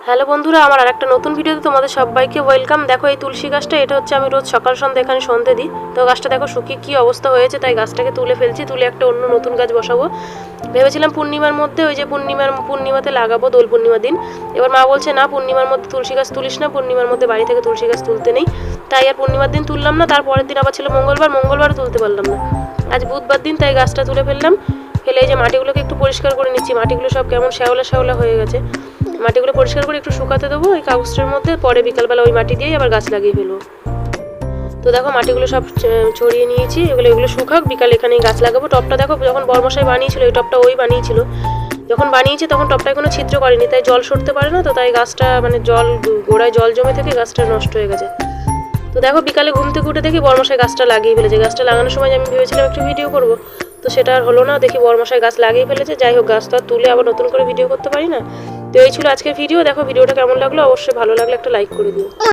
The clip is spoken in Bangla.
হ্যালো বন্ধুরা, আমার আরেকটা নতুন ভিডিওতে তোমাদের সবাইকে ওয়েলকাম। দেখো এই তুলসী গাছটা, এটা হচ্ছে আমি রোজ সকাল সন্ধ্যা এখানে সন্ধে দিই। তো গাছটা দেখো শুকিয়ে কী অবস্থা হয়েছে, তাই গাছটাকে তুলে ফেলছি। তুলে একটা অন্য নতুন গাছ বসাবো ভেবেছিলাম পূর্ণিমার মধ্যে, ওই যে পূর্ণিমাতে লাগাবো, দোল পূর্ণিমার দিন। এবার মা বলছে না, পূর্ণিমার মধ্যে তুলসী গাছ তুলিস না, পূর্ণিমার মধ্যে বাড়ি থেকে তুলসী গাছ তুলতে নেই। তাই আর পূর্ণিমার দিন তুললাম না। তারপরের দিন আবার ছিল মঙ্গলবারও তুলতে পারলাম না। আজ বুধবার দিন, তাই গাছটা তুলে ফেললাম। ফেলে এই যে মাটিগুলোকে একটু পরিষ্কার করে নিচ্ছি। মাটিগুলো সব কেমন শ্যাওলা হয়ে গেছে। মাটিগুলো পরিষ্কার করে একটু শুকাতে দেবো ওই কাগজটার মধ্যে, পরে বিকালবেলা ওই মাটি দিয়েই আবার গাছ লাগিয়ে ফেলবো। তো দেখো মাটিগুলো সব ছড়িয়ে নিয়েছি, এগুলো শুকাক, বিকালে এখানেই গাছ লাগাবো। টপটা দেখো, যখন বর্মশাই বানিয়েছিল এই টপটা ওই বানিয়েছিল। যখন বানিয়েছে তখন টপটায় কোনো ছিদ্র করেনি, তাই জল সরতে পারে না। তো তাই গাছটা গোড়ায় জল জমে থেকে গাছটা নষ্ট হয়ে গেছে। তো দেখো বিকালে ঘুম থেকে উঠে দেখি বর্মশাই গাছটা লাগিয়ে ফেলেছে। গাছটা লাগানোর সময় আমি ভেবেছিলাম একটু ভিডিও করবো, তো সেটা আর হলো না। দেখি বর্মশাই গাছ লাগিয়ে ফেলেছে। যাই হোক, গাছটা তুলে আবার নতুন করে ভিডিও করতে পারি না। তো এই ছিল আজকের ভিডিও। দেখো ভিডিওটা কেমন লাগলো, অবশ্যই ভালো লাগলে একটা লাইক করে দিও।